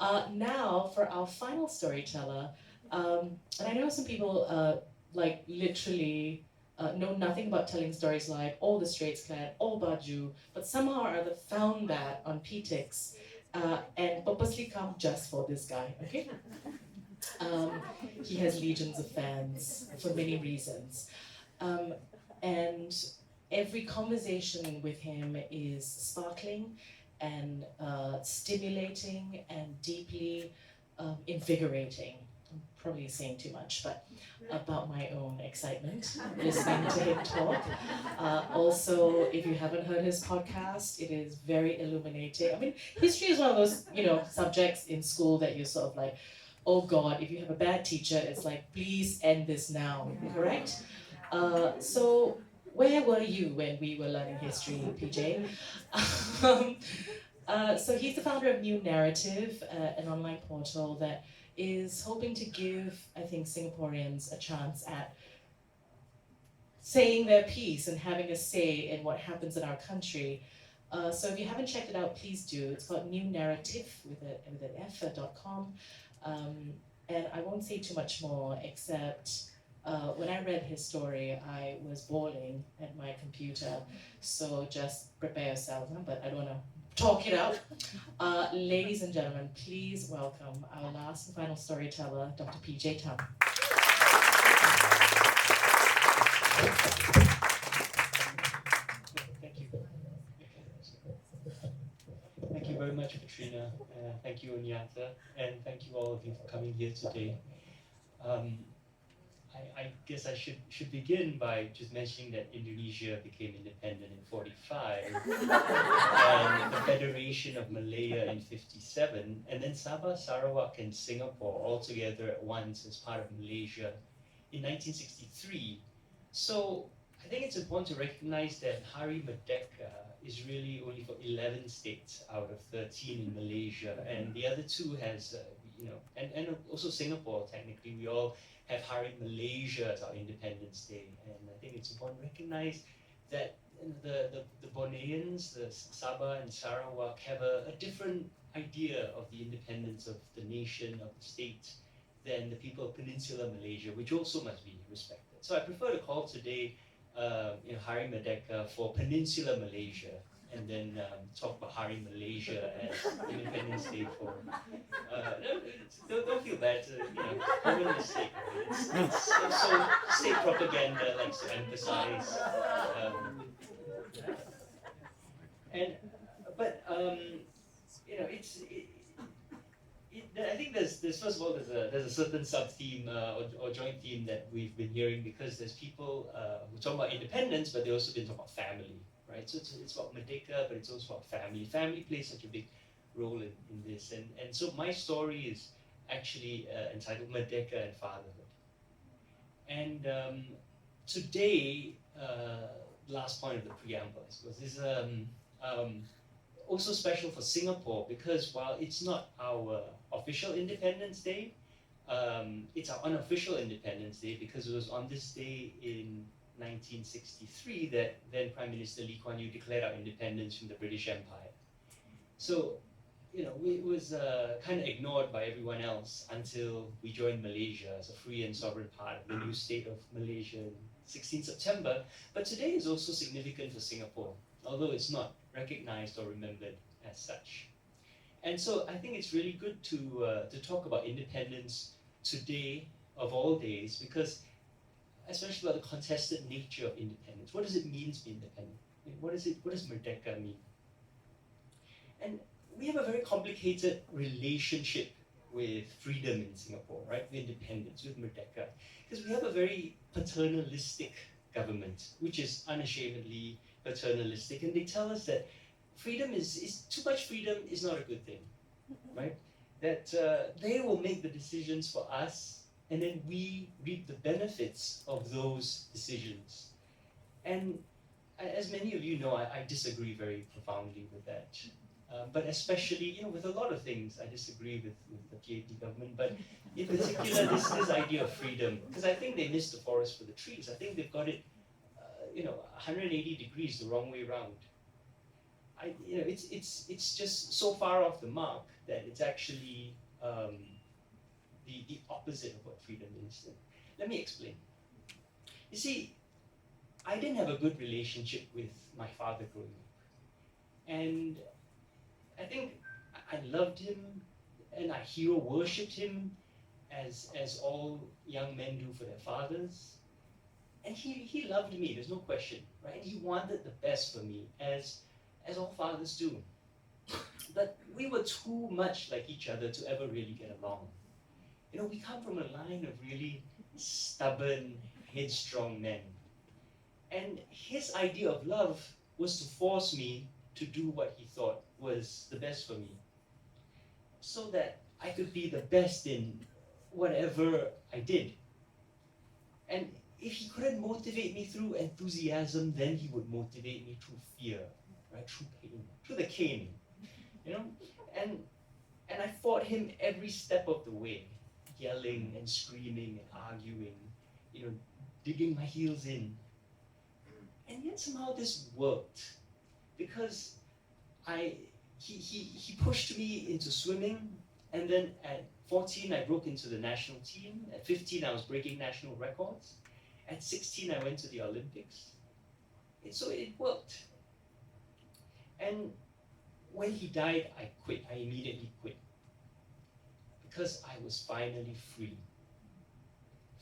Now for our final storyteller, and I know some people like literally know nothing about telling stories live, or the Straits Clan, or Baju, but somehow or other found that on PTix and purposely come just for this guy, okay? Um, he has legions of fans for many reasons. Um, and every conversation with him is sparkling and stimulating and deeply invigorating. I'm probably saying too much, but about my own excitement listening to him talk. Also, if you haven't heard his podcast, it is very illuminating. I mean, history is one of those, subjects in school that you're sort of like, oh God, if you have a bad teacher, it's like, please end this now, correct? So where were you when we were learning history, PJ? um, so he's the founder of New Narrative, an online portal that is hoping to give, I think, Singaporeans a chance at saying their piece and having a say in what happens in our country. So if you haven't checked it out, please do. It's called New Narrative with an F.com. And I won't say too much more except when I read his story, I was bawling at my computer. So just prepare yourself, huh? But I don't want to talk it out. Ladies and gentlemen, please welcome our last and final storyteller, Dr. PJ Thum. Thank you. Thank you very much, Katrina. Thank you, Onyata, and thank you all of you for coming here today. I guess I should begin by just mentioning that Indonesia became independent in 45, and the Federation of Malaya in 57, and then Sabah, Sarawak, and Singapore all together at once as part of Malaysia in 1963. So I think it's important to recognize that Hari Merdeka is really only for 11 states out of 13 in Malaysia, and the other two has, and also Singapore, technically, we all have Hari Malaysia as our Independence Day, and I think it's important to recognize that the Borneans, the Sabah and Sarawak, have a different idea of the independence of the nation, of the state, than the people of Peninsular Malaysia, which also must be respected. So I prefer to call today Hari Merdeka for Peninsular Malaysia, and then talk about Hari Malaysia as Independence Day for. Don't feel bad. Common mistake. It's so state propaganda likes to emphasize. And but it's. I think there's first of all there's a certain sub theme or joint theme that we've been hearing, because there's people who talk about independence, but they also been talking about family, right? So it's about Merdeka, but it's also about family. Family plays such a big role in this, and so my story is actually entitled Merdeka and Fatherhood. And today, last point of the preamble, I suppose, is also special for Singapore, because while it's not our official Independence Day, it's our unofficial Independence Day, because it was on this day in 1963 that then Prime Minister Lee Kuan Yew declared our independence from the British Empire. So, it was kind of ignored by everyone else until we joined Malaysia as a free and sovereign part of the new state of Malaysia on 16 September. But today is also significant for Singapore, although it's not recognized or remembered as such. And so I think it's really good to talk about independence today of all days, because especially about the contested nature of independence. What does it mean to be independent? What does Merdeka mean? And we have a very complicated relationship with freedom in Singapore, right? With independence, with Merdeka, because we have a very paternalistic government, which is unashamedly paternalistic, and they tell us that freedom is too much freedom is not a good thing, right? That they will make the decisions for us, and then we reap the benefits of those decisions. And as many of you know, I disagree very profoundly with that. But especially, with a lot of things, I disagree with the PAP government, but in particular, this idea of freedom, because I think they missed the forest for the trees. I think they've got it 180 degrees the wrong way around. it's just so far off the mark that it's actually the opposite of what freedom is. Let me explain. You see, I didn't have a good relationship with my father growing up, and I think I loved him, and I hero worshipped him, as all young men do for their fathers. And he loved me, there's no question, right? And he wanted the best for me, as all fathers do. But we were too much like each other to ever really get along. We come from a line of really stubborn, headstrong men. And his idea of love was to force me to do what he thought was the best for me, so that I could be the best in whatever I did. And if he couldn't motivate me through enthusiasm, then he would motivate me through fear, right? Through pain, through the cane, you know? And and I fought him every step of the way, yelling and screaming and arguing, you know, digging my heels in. And yet somehow this worked, because I he pushed me into swimming, and then at 14 I broke into the national team. At 15 I was breaking national records. At 16 I went to the Olympics. So it worked. And when he died, I quit. I immediately quit, because I was finally free.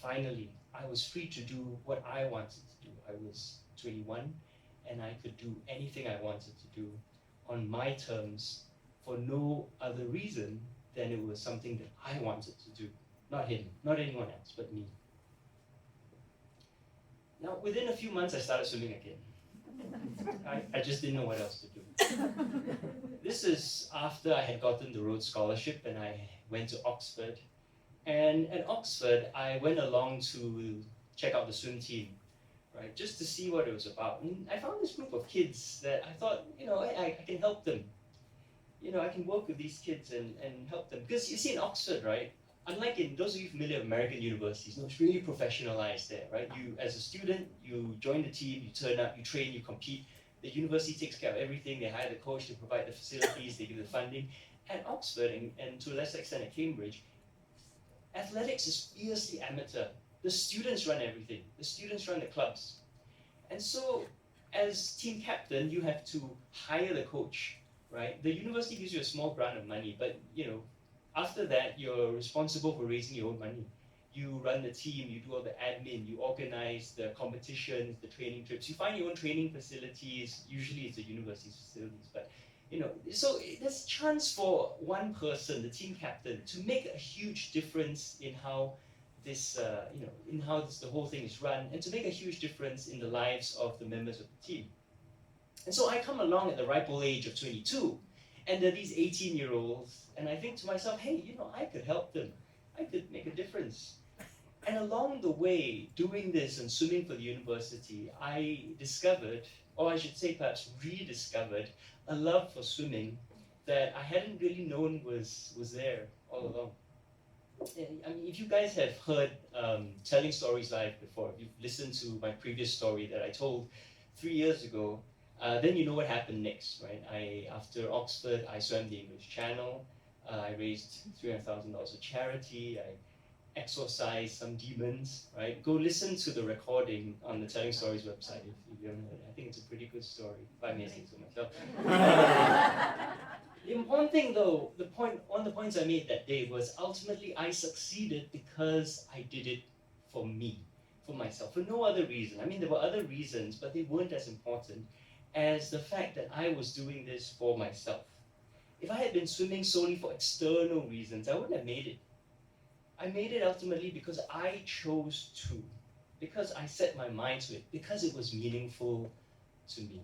Finally, I was free to do what I wanted to do. I was 21, and I could do anything I wanted to do on my terms, for no other reason than it was something that I wanted to do. Not him, not anyone else, but me. Now, within a few months, I started swimming again. I just didn't know what else to do. This is after I had gotten the Rhodes Scholarship and I went to Oxford. And at Oxford, I went along to check out the swim team, right, just to see what it was about. And I found this group of kids that I thought, I can help them. I can work with these kids and help them. Because you see, in Oxford, right, unlike in those of you familiar with American universities, it's really professionalized there, right? You, as a student, you join the team, you turn up, you train, you compete. The university takes care of everything. They hire the coach, they provide the facilities, they give the funding. At Oxford, and to a lesser extent at Cambridge, athletics is fiercely amateur. The students run everything. The students run the clubs. And so, as team captain, you have to hire the coach, right? The university gives you a small grant of money, but after that, you're responsible for raising your own money. You run the team, you do all the admin, you organize the competitions, the training trips. You find your own training facilities. Usually it's the university's facilities, but so there's a chance for one person, the team captain, to make a huge difference in how this, the whole thing is run, and to make a huge difference in the lives of the members of the team. And so I come along at the ripe old age of 22, and there are these 18-year-olds, and I think to myself, hey, I could help them. I could make a difference. And along the way, doing this and swimming for the university, I discovered, or I should say perhaps rediscovered, a love for swimming that I hadn't really known was there all along. I mean, if you guys have heard Telling Stories Live before, if you've listened to my previous story that I told 3 years ago, then you know what happened next, right? After Oxford, I swam the English Channel. I raised $300,000 of charity. I exorcised some demons, right? Go listen to the recording on the Telling Stories website if you haven't heard it. I think it's a pretty good story, if I may say so myself. The important thing though, one of the points I made that day was ultimately I succeeded because I did it for me, for myself, for no other reason. I mean, there were other reasons, but they weren't as important as the fact that I was doing this for myself. If I had been swimming solely for external reasons, I wouldn't have made it. I made it ultimately because I chose to, because I set my mind to it, because it was meaningful to me.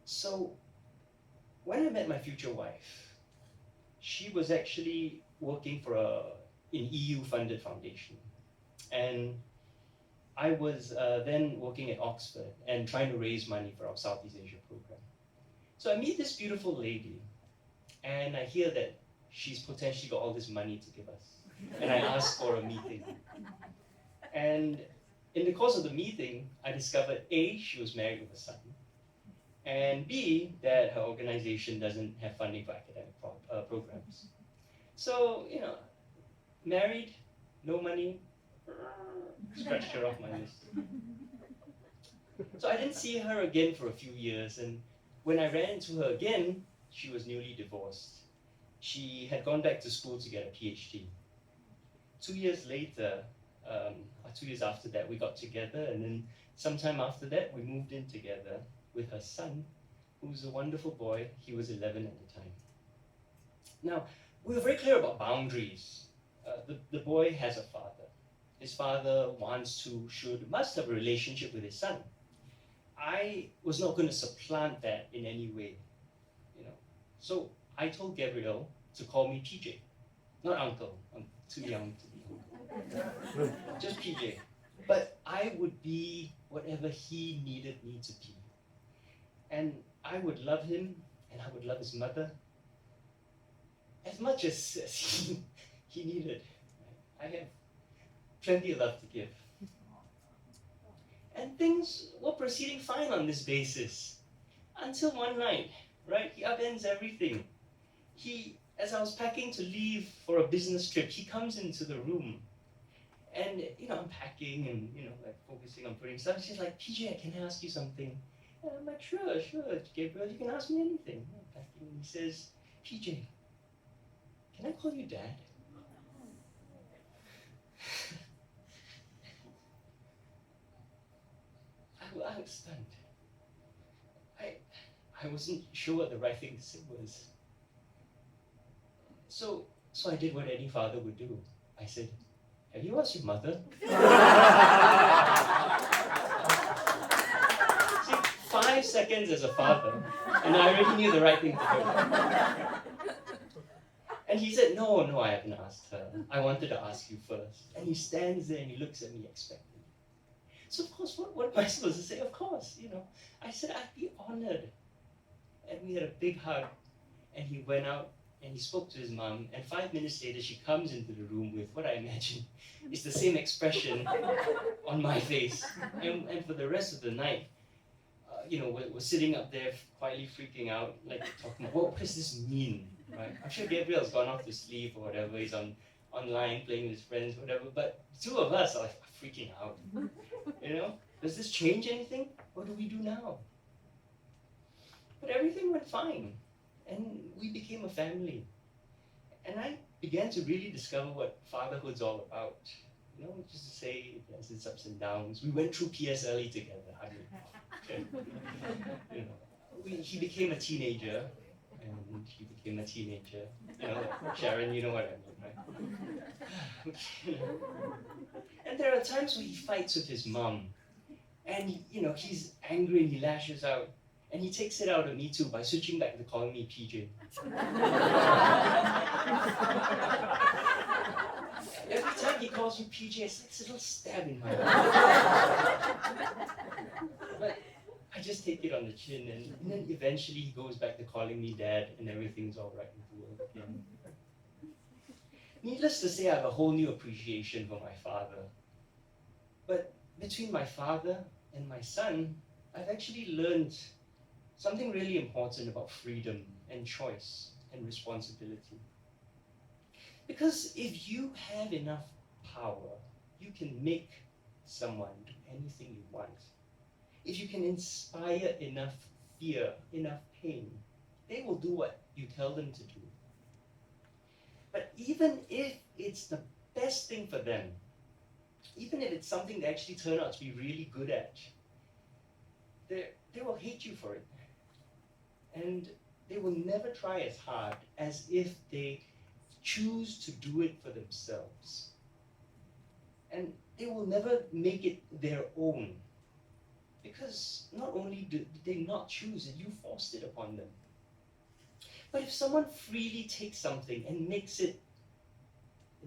So, when I met my future wife, she was actually working for an EU-funded foundation. And I was then working at Oxford and trying to raise money for our Southeast Asia program. So I meet this beautiful lady, and I hear that she's potentially got all this money to give us. And I ask for a meeting. And In the course of the meeting, I discovered A, she was married with a son, and B, that her organization doesn't have funding for academic programs. So, married, no money, scratched her off my list. So I didn't see her again for a few years, and when I ran into her again, she was newly divorced. She had gone back to school to get a PhD. 2 years later, or 2 years after that, we got together, and then sometime after that, we moved in together with her son, who's a wonderful boy. He was 11 at the time. Now, we were very clear about boundaries. The boy has a father. His father wants to, should, must have a relationship with his son. I was not going to supplant that in any way, So I told Gabriel to call me PJ, not uncle. I'm too young to be uncle. Just PJ. But I would be whatever he needed me to be. And I would love him, and I would love his mother as much as he needed. I have plenty of love to give. And things were proceeding fine on this basis. Until one night, right? He upends everything. As I was packing to leave for a business trip, he comes into the room. And, I'm packing and, focusing on putting stuff. She's like, PJ, can I ask you something? And I'm like, sure, Gabriel, you can ask me anything. I'm packing. And he says, PJ, can I call you Dad? I was stunned. I wasn't sure what the right thing to say was. So I did what any father would do. I said, have you asked your mother? See, 5 seconds as a father, and I already knew the right thing to do. And he said, no, I haven't asked her. I wanted to ask you first. And he stands there and he looks at me expectantly. So of course, what am I supposed to say? Of course, I said I'd be honored. And we had a big hug, and he went out and he spoke to his mom, and 5 minutes later she comes into the room with what I imagine is the same expression on my face. And for the rest of the night, we're sitting up there quietly freaking out, like talking about, what does this mean? Right? I'm sure Gabriel's gone off to sleep or whatever, he's online playing with his friends, whatever, but 2 of us are like freaking out. Does this change anything? What do we do now? But everything went fine, and we became a family. And I began to really discover what fatherhood's all about. Just to say it has its ups and downs. We went through PSLE together. He became a teenager, and he became a teenager. Sharon, you know what I mean, right? And there are times where he fights with his mom, and he's angry and he lashes out. And he takes it out on me too by switching back to calling me PJ. Every time he calls me PJ, it's like a little stab in my heart. But I just take it on the chin, and then eventually he goes back to calling me Dad, and everything's all right with the world again. Needless to say, I have a whole new appreciation for my father. But between my father and my son, I've actually learned something really important about freedom and choice and responsibility. Because if you have enough power, you can make someone do anything you want. If you can inspire enough fear, enough pain, they will do what you tell them to do. But even if it's the best thing for them, even if it's something they actually turn out to be really good at, they will hate you for it. And they will never try as hard as if they choose to do it for themselves. And they will never make it their own. Because not only did they not choose it, you forced it upon them. But if someone freely takes something and makes it,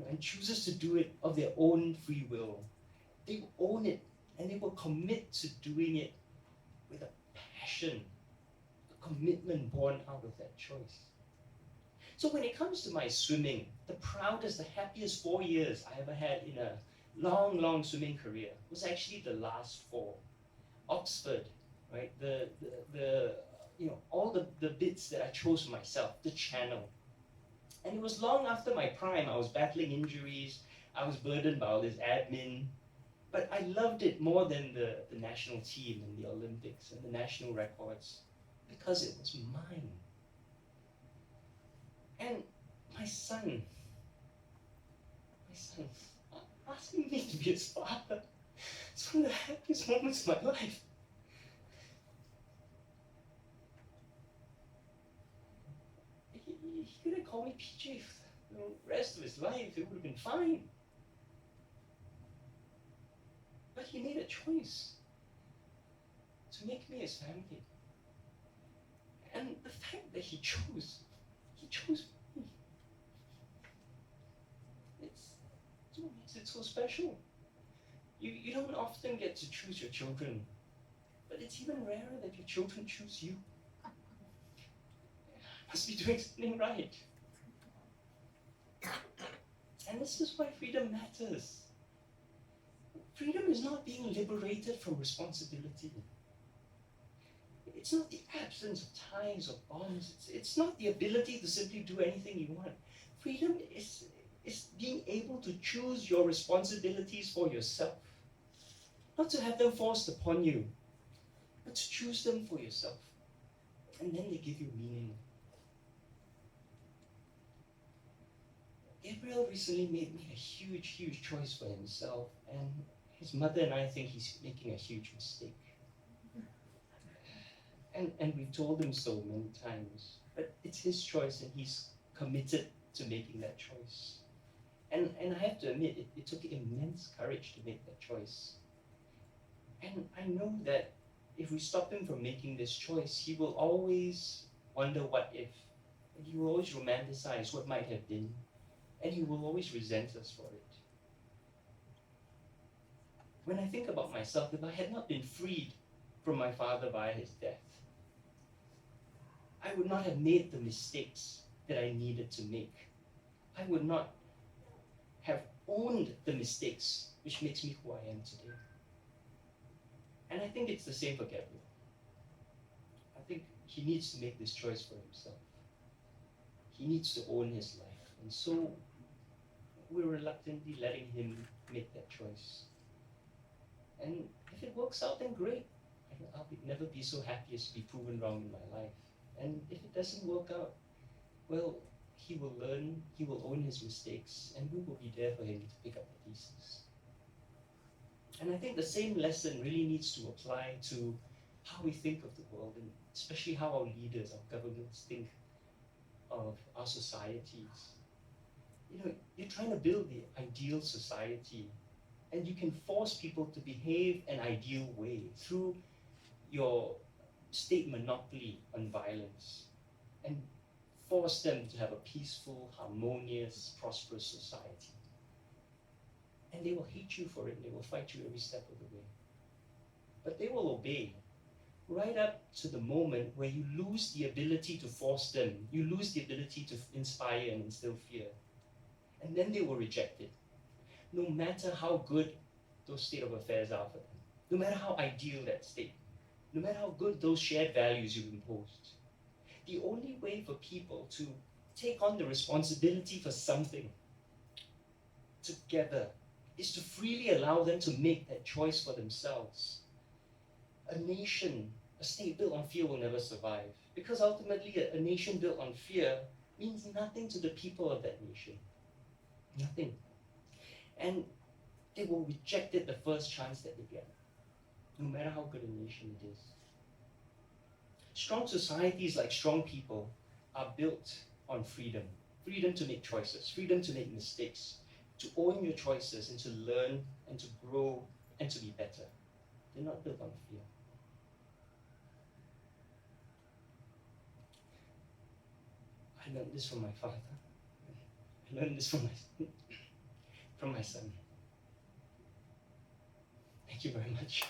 and chooses to do it of their own free will, they will own it and they will commit to doing it with a passion, commitment born out of that choice. So when it comes to my swimming, the proudest, the happiest 4 years I ever had in a long swimming career was actually the last four. Oxford, right? The all the bits that I chose for myself, the channel. And it was long after my prime. I was battling injuries. I was burdened by all this admin. But I loved it more than the national team and the Olympics and the national records because it was mine. And my son asking me to be his father, it's one of the happiest moments of my life. He could have called me PJ for the rest of his life. It would have been fine. But he made a choice to make me his family. And the fact that he chose me. It's what makes it so special. You don't often get to choose your children, but it's even rarer that your children choose you. Must be doing something right. And this is why freedom matters. Freedom is not being liberated from responsibility. It's not the absence of ties or bonds. It's not the ability to simply do anything you want. Freedom is being able to choose your responsibilities for yourself. Not to have them forced upon you, but to choose them for yourself. And then they give you meaning. Gabriel recently made a huge choice for himself, and his mother and I think he's making a huge mistake. And we've told him so many times, but it's his choice and he's committed to making that choice. And I have to admit, it took immense courage to make that choice. And I know that if we stop him from making this choice, he will always wonder what if. And he will always romanticize what might have been. And he will always resent us for it. When I think about myself, if I had not been freed from my father by his death, I would not have made the mistakes that I needed to make. I would not have owned the mistakes which makes me who I am today. And I think it's the same for Gabriel. I think he needs to make this choice for himself. He needs to own his life. And so we're reluctantly letting him make that choice. And if it works out, then great. I'll never be so happy as to be proven wrong in my life. And if it doesn't work out, well, he will learn, he will own his mistakes, and we will be there for him to pick up the pieces. And I think the same lesson really needs to apply to how we think of the world, and especially how our leaders, our governments think of our societies. You're trying to build the ideal society, and you can force people to behave an ideal way through your state monopoly on violence, and force them to have a peaceful, harmonious, prosperous society. And they will hate you for it, and they will fight you every step of the way. But they will obey, right up to the moment where you lose the ability to force them, you lose the ability to inspire and instill fear. And then they will reject it, no matter how good those state of affairs are for them, no matter how ideal that state, no matter how good those shared values you've imposed. The only way for people to take on the responsibility for something together is to freely allow them to make that choice for themselves. A nation, a state built on fear will never survive, because ultimately a nation built on fear means nothing to the people of that nation. Nothing. And they will reject it the first chance that they get, no matter how good a nation it is. Strong societies, like strong people, are built on freedom. Freedom to make choices, freedom to make mistakes, to own your choices and to learn and to grow and to be better. They're not built on fear. I learned this from my father. I learned this from my son. Thank you very much.